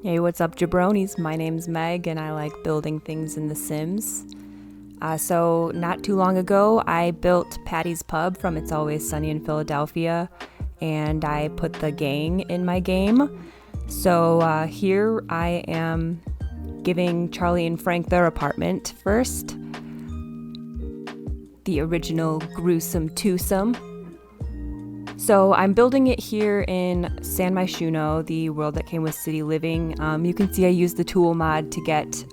Hey, what's up, jabronis? My name's Meg, and I like building things in The Sims. So not too long ago, I built Patty's Pub from It's Always Sunny in Philadelphia, and I put the gang in my game. So here I am giving Charlie and Frank their apartment first. The original Gruesome Twosome. So I'm building it here in San Myshuno, the world that came with City Living. You can see I used the tool mod to get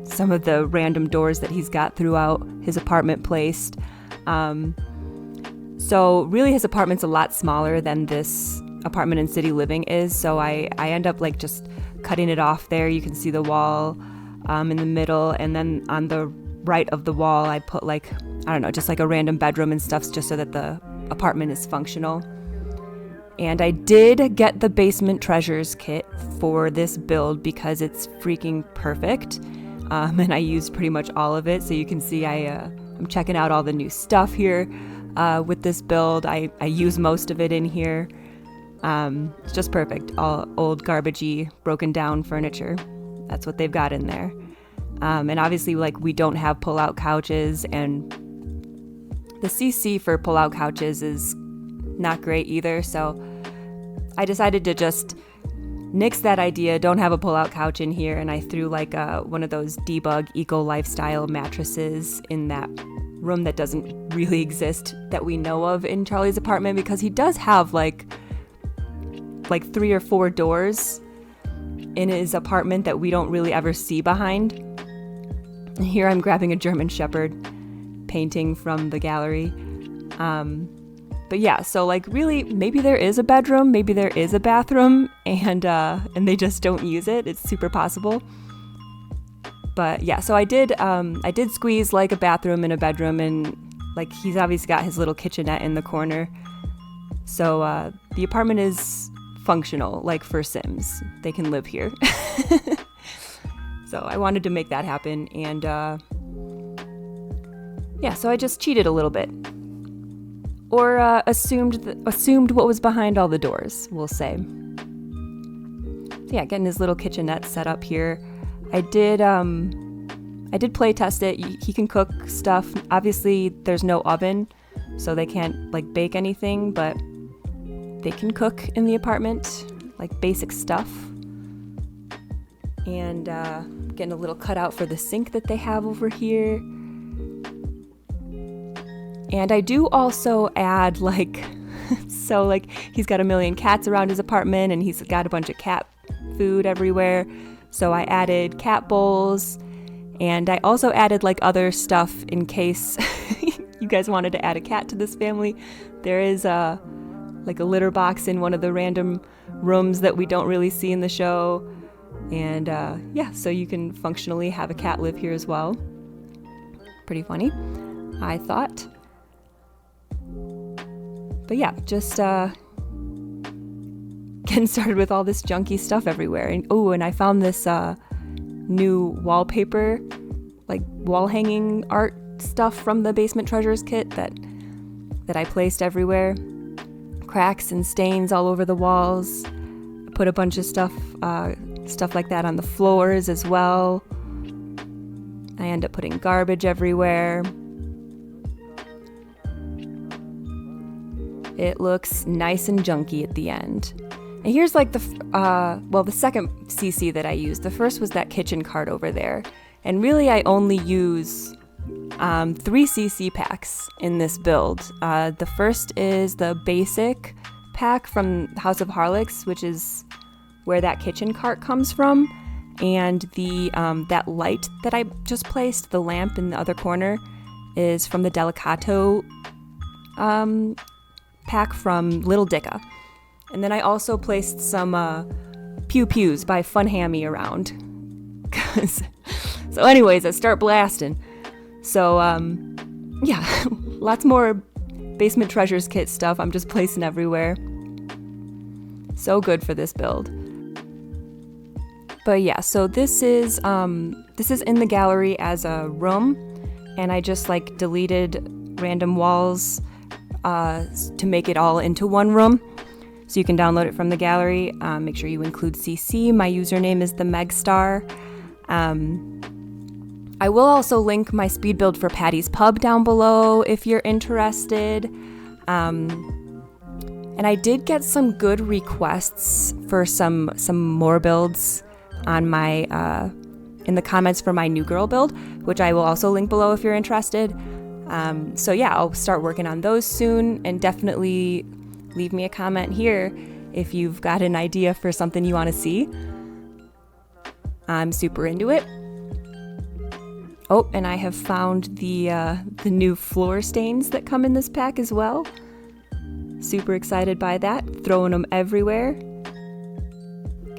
some of the random doors that he's got throughout his apartment placed. So really his apartment's a lot smaller than this apartment in City Living is, so I end up like just cutting it off there. You can see the wall in the middle, and then on the right of the wall I put like, I don't know, just like a random bedroom and stuff just so that the apartment is functional. And I did get the basement treasures kit for this build because it's freaking perfect, and I used pretty much all of it. So you can see I'm checking out all the new stuff here with this build. I use most of it in here. It's just perfect. All old garbagey broken down furniture, that's what they've got in there. And obviously, like, we don't have pull-out couches, and the CC for pull-out couches is not great either, so I decided to just nix that idea, don't have a pull-out couch in here, and I threw like one of those debug eco lifestyle mattresses in that room that doesn't really exist that we know of in Charlie's apartment, because he does have like 3 or 4 doors in his apartment that we don't really ever see behind. And here I'm grabbing a German Shepherd painting from the gallery. But yeah, so like really maybe there is a bedroom, maybe there is a bathroom, and they just don't use it. It's super possible. But yeah, so I did squeeze like a bathroom and a bedroom, and like he's obviously got his little kitchenette in the corner. So the apartment is functional, like for Sims. They can live here. So I wanted to make that happen, and yeah, so I just cheated a little bit. Or assumed what was behind all the doors, we'll say. So yeah, getting his little kitchenette set up here. I did play test it. He can cook stuff. Obviously, there's no oven, so they can't like bake anything, but they can cook in the apartment, like basic stuff. And getting a little cutout for the sink that they have over here. And I do also add like, so like he's got a million cats around his apartment, and he's got a bunch of cat food everywhere. So I added cat bowls, and I also added like other stuff in case you guys wanted to add a cat to this family. There is like a litter box in one of the random rooms that we don't really see in the show. And yeah, so you can functionally have a cat live here as well. Pretty funny, I thought. But yeah, just getting started with all this junky stuff everywhere. And I found this new wallpaper, like wall hanging art stuff from the basement treasures kit that I placed everywhere. Cracks and stains all over the walls. I put a bunch of stuff like that on the floors as well. I end up putting garbage everywhere. It looks nice and junky at the end. And here's like the second CC that I used. The first was that kitchen cart over there. And really I only use 3 CC packs in this build. The first is the basic pack from House of Harlocks, which is where that kitchen cart comes from. And the that light that I just placed, the lamp in the other corner, is from the Delicato pack from Little Dicka. And then I also placed some Pew Pews by Fun Hammy around. So anyways, I start blasting. So yeah, lots more basement treasures kit stuff I'm just placing everywhere. So good for this build. But yeah, so this is in the gallery as a room, and I just like deleted random walls to make it all into one room. So you can download it from the gallery. Make sure you include CC. My username is the Megstar. I will also link my speed build for Patty's Pub down below if you're interested. And I did get some good requests for some more builds on my in the comments for my new girl build, which I will also link below if you're interested. So yeah, I'll start working on those soon, and definitely leave me a comment here if you've got an idea for something you want to see. I'm super into it. Oh, and I have found the new floor stains that come in this pack as well. Super excited by that. Throwing them everywhere.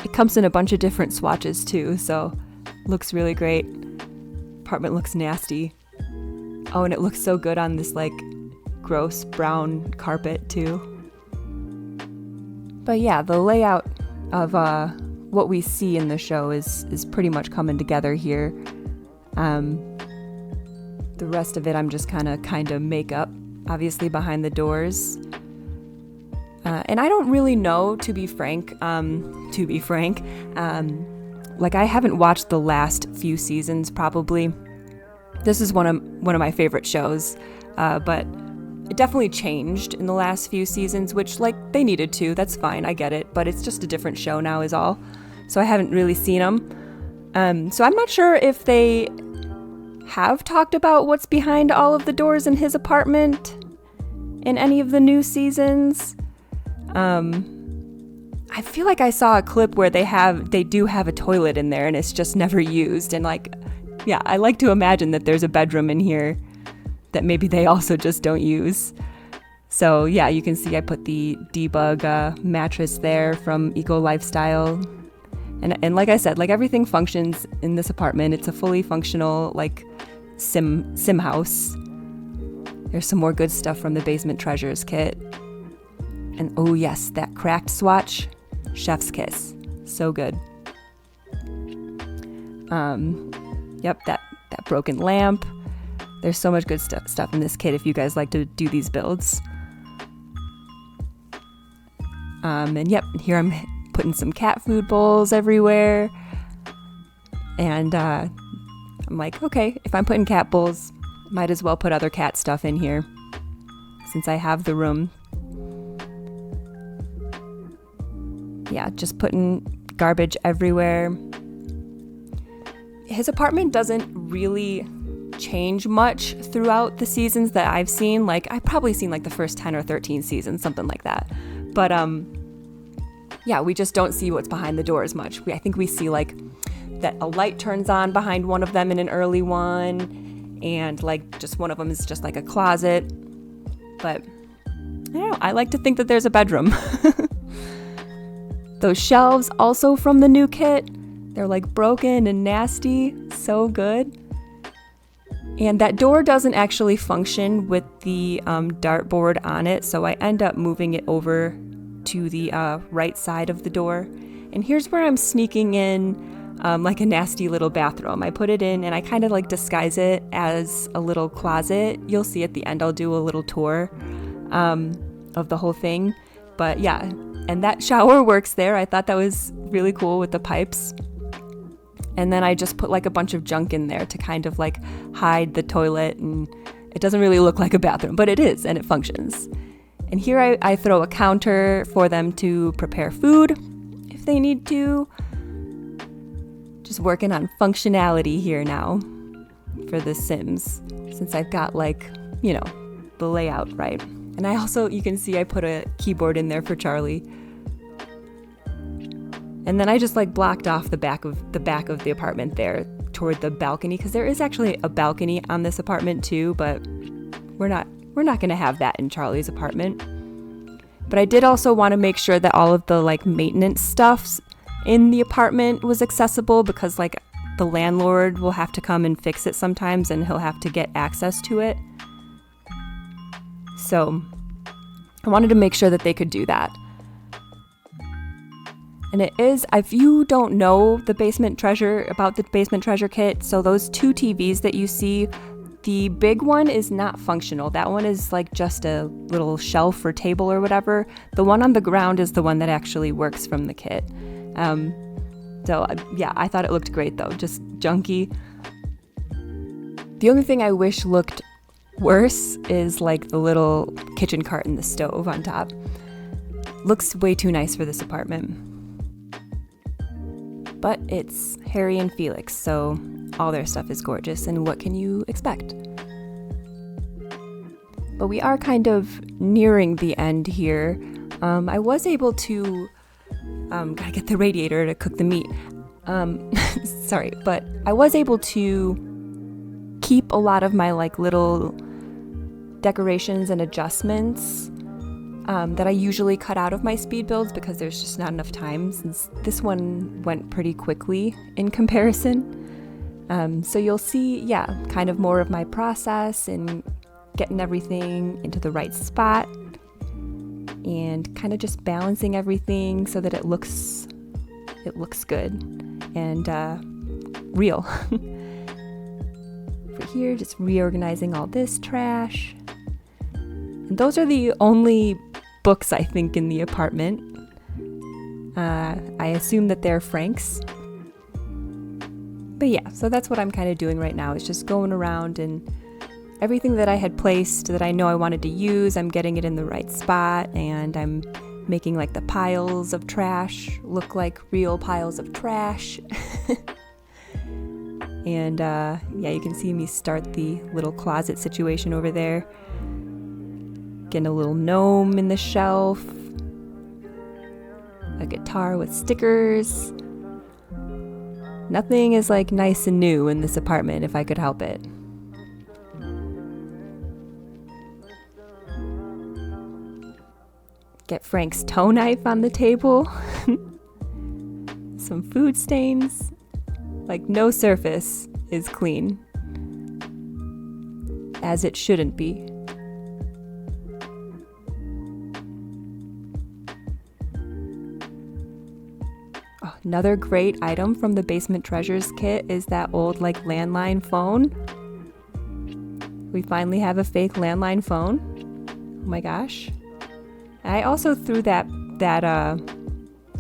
It comes in a bunch of different swatches too, so looks really great. Apartment looks nasty. Oh, and it looks so good on this like gross brown carpet too. But yeah, the layout of what we see in the show is pretty much coming together here. The rest of it I'm just kind of make up, obviously behind the doors. And I don't really know, to be frank. Like I haven't watched the last few seasons probably. This is one of my favorite shows, but it definitely changed in the last few seasons, which like they needed to. That's fine, I get it, but it's just a different show now is all. So I haven't really seen them. So I'm not sure if they have talked about what's behind all of the doors in his apartment in any of the new seasons. I feel like I saw a clip where they do have a toilet in there and it's just never used. And like, yeah, I like to imagine that there's a bedroom in here that maybe they also just don't use. So yeah, you can see I put the Debug mattress there from Eco Lifestyle. And like I said, like everything functions in this apartment. It's a fully functional like sim house. There's some more good stuff from the Basement Treasures kit. And oh yes, that cracked swatch, chef's kiss. So good. Yep, that broken lamp. There's so much good stuff in this kit if you guys like to do these builds. And yep, here I'm putting some cat food bowls everywhere. And I'm like, okay, if I'm putting cat bowls, might as well put other cat stuff in here since I have the room. Yeah, just putting garbage everywhere. His apartment doesn't really change much throughout the seasons that I've seen. Like, I've probably seen like the first 10 or 13 seasons, something like that. But yeah, we just don't see what's behind the door as much. I think we see like that a light turns on behind one of them in an early one, and like just one of them is just like a closet. But I don't know, I like to think that there's a bedroom. Those shelves also from the new kit, they're like broken and nasty, so good. And that door doesn't actually function with the dartboard on it, so I end up moving it over to the right side of the door. And here's where I'm sneaking in like a nasty little bathroom. I put it in and I kind of like disguise it as a little closet. You'll see at the end I'll do a little tour of the whole thing. But yeah, and that shower works there. I thought that was really cool with the pipes. And then I just put like a bunch of junk in there to kind of like hide the toilet, and it doesn't really look like a bathroom, but it is, and it functions. And here I throw a counter for them to prepare food if they need to. Just working on functionality here now for The Sims, since I've got like, you know, the layout right. And I also, you can see I put a keyboard in there for Charlie. And then I just like blocked off the back of the apartment there toward the balcony, because there is actually a balcony on this apartment too, but we're not going to have that in Charlie's apartment. But I did also want to make sure that all of the like maintenance stuff in the apartment was accessible, because like the landlord will have to come and fix it sometimes, and he'll have to get access to it. So I wanted to make sure that they could do that. And it is, if you don't know about the Basement Treasure kit, so those two TVs that you see, The big one is not functional. That one is like just a little shelf or table or whatever. The one on the ground is the one that actually works from the kit. Yeah, I thought it looked great though, just junky. The only thing I wish looked worse is like the little kitchen cart and the stove on top. Looks way too nice for this apartment. But it's Harry and Felix, so all their stuff is gorgeous, and what can you expect? But we are kind of nearing the end here. I was able to, gotta get the radiator to cook the meat. Sorry, but I was able to keep a lot of my like little decorations and adjustments that I usually cut out of my speed builds because there's just not enough time, since this one went pretty quickly in comparison. So you'll see, yeah, kind of more of my process and getting everything into the right spot and kind of just balancing everything so that it looks good and real. For here, just reorganizing all this trash. And those are the only books, I think, in the apartment. I assume that they're Frank's. But yeah, so that's what I'm kind of doing right now, is just going around and everything that I had placed that I know I wanted to use, I'm getting it in the right spot, and I'm making like the piles of trash look like real piles of trash. And yeah, you can see me start the little closet situation over there. Getting a little gnome in the shelf. A guitar with stickers. Nothing is like nice and new in this apartment if I could help it. Get Frank's toe knife on the table. Some food stains. Like no surface is clean. As it shouldn't be. Another great item from the Basement Treasures kit is that old like landline phone. We finally have a fake landline phone. Oh my gosh. I also threw that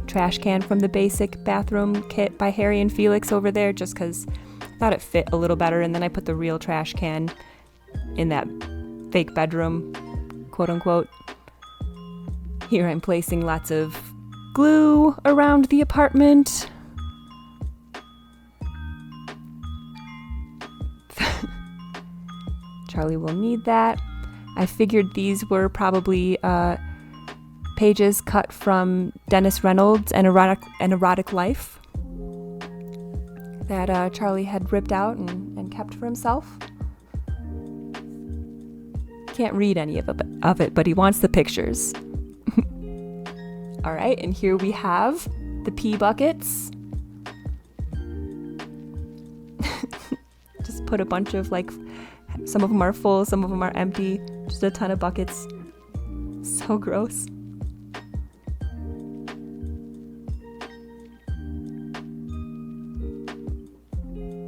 trash can from the basic bathroom kit by Harry and Felix over there just because I thought it fit a little better, and then I put the real trash can in that fake bedroom, quote unquote. Here I'm placing lots of glue around the apartment. Charlie will need that. I figured these were probably pages cut from Dennis Reynolds' An Erotic Life that Charlie had ripped out and kept for himself. Can't read any of it, but he wants the pictures. All right, and here we have the pee buckets. Just put a bunch of like, some of them are full, some of them are empty, just a ton of buckets. So gross.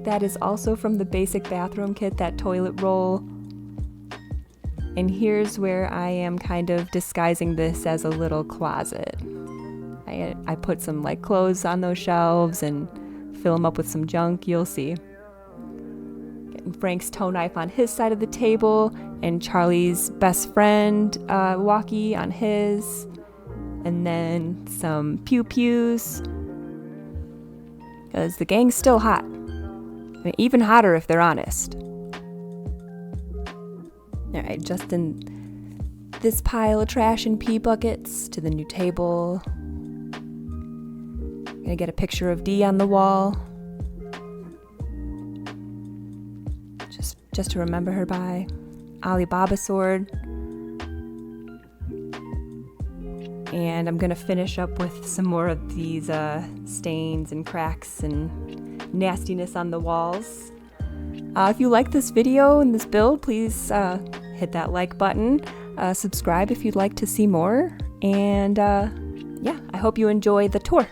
That is also from the basic bathroom kit, that toilet roll. And here's where I am kind of disguising this as a little closet. I put some like clothes on those shelves and fill them up with some junk, you'll see. Getting Frank's toe knife on his side of the table and Charlie's best friend walkie on his. And then some pew-pews. Because the gang's still hot. I mean, even hotter if they're honest. Alright, just in this pile of trash and pee buckets to the new table. Gonna get a picture of Dee on the wall. Just to remember her by. Alibaba sword. And I'm gonna finish up with some more of these stains and cracks and nastiness on the walls. If you like this video and this build, please hit that like button. Subscribe if you'd like to see more. And yeah, I hope you enjoy the tour.